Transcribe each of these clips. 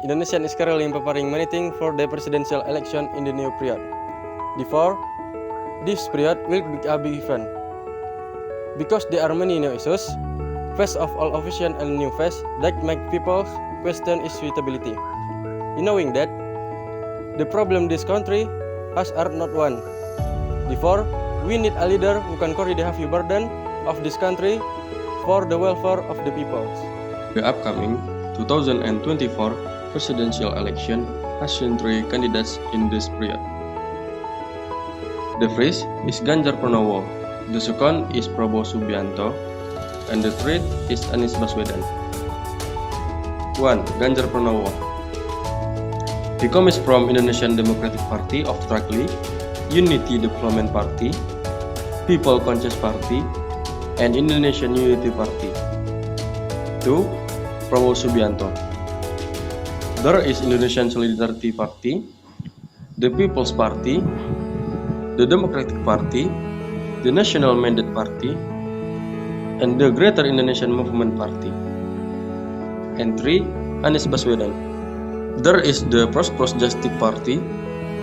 Indonesia is currently preparing many things for the presidential election in the new period. Therefore, this period will be a big event. Because there are many new issues, first of all official and new face that make people question its suitability. Knowing that, the problem this country has are not one. Therefore, we need a leader who can carry the heavy burden of this country for the welfare of the people. The upcoming 2024 presidential election has seen three candidates in this period. The first is Ganjar Pranowo, the second is Prabowo Subianto, and the third is Anies Baswedan. 1. Ganjar Pranowo. He comes from Indonesian Democratic Party of Trakli, Unity Development Party, People Conscious Party, and Indonesian Unity Party. 2. Prabowo Subianto. There is Indonesian Solidarity Party, the People's Party, the Democratic Party, the National Mandate Party, and the Greater Indonesian Movement Party. And 3. Anies Baswedan. There is the Prosperous Justice Party,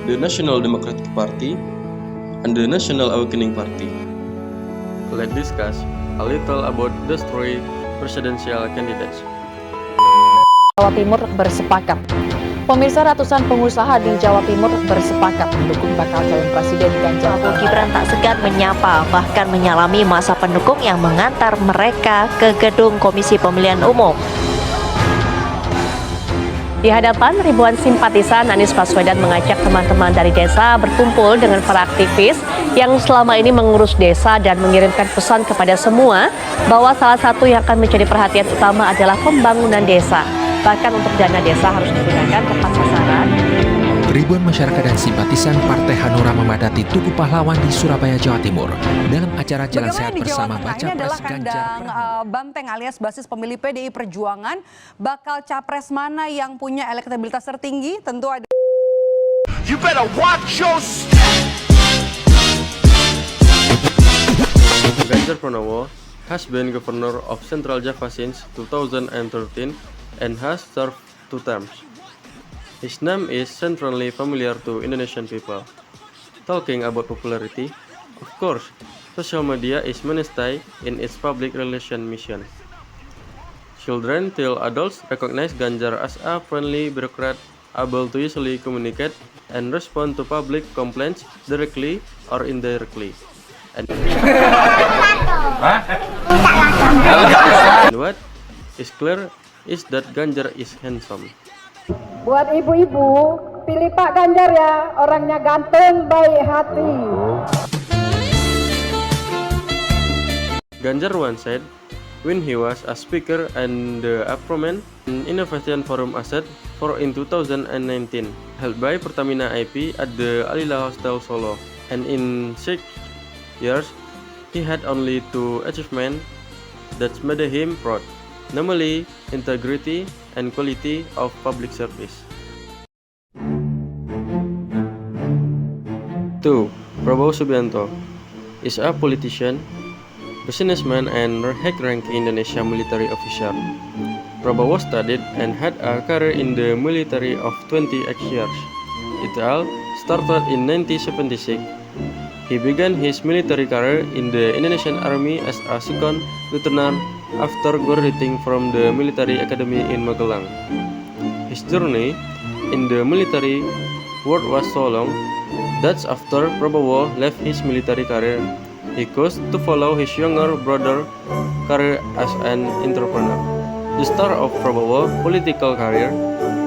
the National Democratic Party, and the National Awakening Party. Let's discuss a little about the three presidential candidates. Jawa Timur bersepakat. Pemirsa, ratusan pengusaha di Jawa Timur bersepakat mendukung bakal calon presiden Ganjar Prabowo Gibran tak segan menyapa, bahkan menyalami masa pendukung yang mengantar mereka ke gedung Komisi Pemilihan Umum. Di hadapan ribuan simpatisan, Anies Baswedan mengajak teman-teman dari desa berkumpul dengan para aktivis yang selama ini mengurus desa dan mengirimkan pesan kepada semua bahwa salah satu yang akan menjadi perhatian utama adalah pembangunan desa. Bahkan untuk dana desa harus digunakan tepat sasaran. Ribuan masyarakat dan simpatisan Partai Hanura memadati Tugu Pahlawan di Surabaya, Jawa Timur dalam acara Jalan Sehat bersama Baca Pres Ganjar Pranowo. Banteng alias basis pemilih PDI Perjuangan, bakal capres mana yang punya elektabilitas tertinggi? Tentu ada. You better watch your step. Ganjar Pranowo has been governor of Central Java since 2013 and has served 2 terms. His name is centrally familiar to Indonesian people. Talking about popularity, of course, social media is mainstay in its public relation mission. Children till adults recognize Ganjar as a friendly bureaucrat able to easily communicate and respond to public complaints directly or indirectly. And what is clear is that Ganjar is handsome. Buat ibu-ibu, pilih Pak Ganjar ya, orangnya ganteng, baik hati. Ganjar once said, when he was a speaker and the Apromen Innovation Forum Asset for in 2019, held by Pertamina IP at the Alila Hostel Solo, and in 6 years, he had only 2 achievements that made him proud. Namely, integrity and quality of public service. 2. Prabowo Subianto is a politician, businessman, and high-ranking Indonesian military officer. Prabowo studied and had a career in the military of 28 years. It all started in 1976. He began his military career in the Indonesian Army as a second lieutenant after graduating from the military academy in Magelang. His journey in the military world was so long that after Prabowo left his military career, he chose to follow his younger brother's career as an entrepreneur. The start of Prabowo's political career,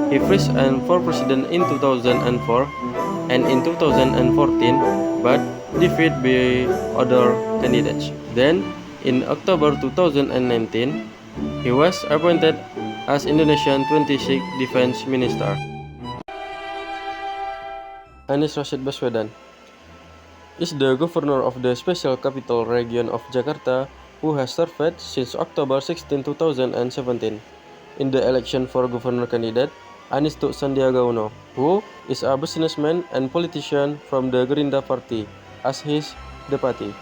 he first ran for president in 2004 and in 2014, but defeated by other candidates. Then, in October 2019, he was appointed as Indonesian 26th Defense Minister. Anies Rashid Baswedan is the governor of the Special Capital Region of Jakarta who has served since October 16, 2017. In the election for governor candidate, Anies took Sandiaga Uno, who is a businessman and politician from the Gerindra Party, as his deputy.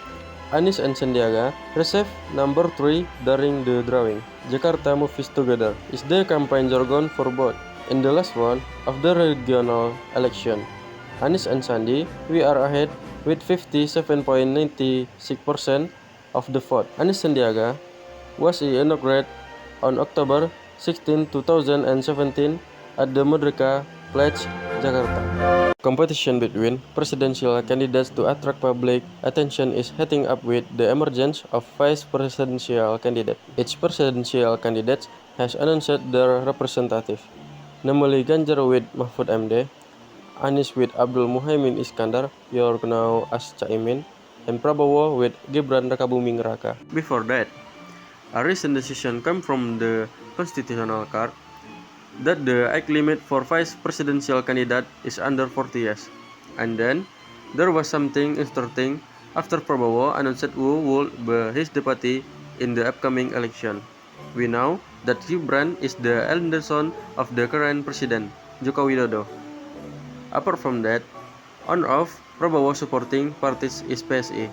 Anies and Sandiaga received number 3 during the drawing. Jakarta moves together is the campaign jargon for both. in the last round of the regional election. Anies and Sandi, we are ahead with 57.96% of the vote. Anies Sandiaga was inaugurated on October 16, 2017 at the Merdeka Pledge, Jakarta. Competition between presidential candidates to attract public attention is heating up with the emergence of vice presidential candidate. Each presidential candidate has announced their representative, namely Ganjar with Mahfud MD, Anies with Abdul Muhaimin Iskandar, you're now as Caimin, and Prabowo with Gibran Rakabuming Raka. Before that, a recent decision came from the Constitutional Court that the age limit for vice presidential candidate is under 40 years. And then, there was something interesting after Prabowo announced who would be his deputy in the upcoming election. We know that Gibran is the eldest son of the current president, Joko Widodo. Apart from that, one of Prabowo supporting parties is PSI,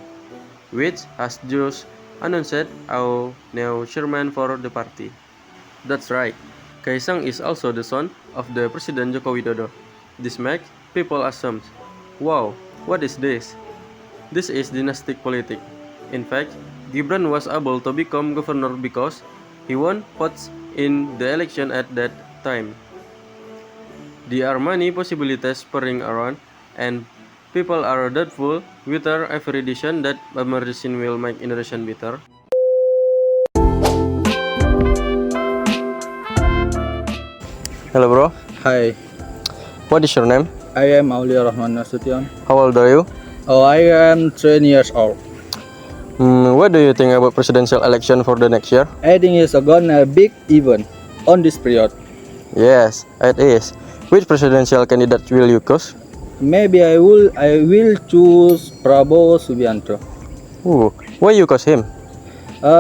which has just announced our new chairman for the party. That's right, Kaisang is also the son of the President Joko Widodo. This makes people assume, wow, what is this? This is dynastic politics. In fact, Gibran was able to become governor because he won votes in the election at that time. There are many possibilities spurring around, and people are doubtful whether every decision that emerging will make Indonesian better. Hello bro, Hi, what is your name? I am Aulia Rahman Nasution. How old are you? Oh, I am 20 years old. What do you think about presidential election for the next year? I think it's gonna big event on this period. Yes, it is. Which presidential candidate will you choose? Maybe I will choose Prabowo Subianto. Why you choose him?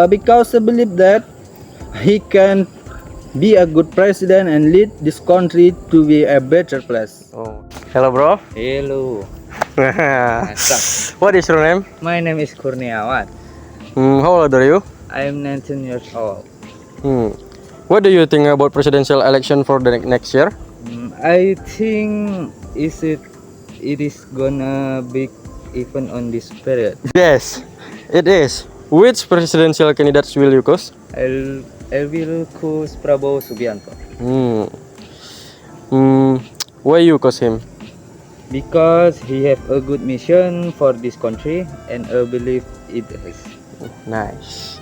Because I believe that he can be a good president and lead this country to be a better place. Hello bro. Hello, What is your name? my name is Kurniawan. How old are you? I am 19 years old. What do you think about presidential election for the next year? I think it is gonna big event on this period. Yes, it is. Which presidential candidates will you choose? I will choose Prabowo Subianto Why you choose him? because he have a good mission for this country and I believe it is. Nice.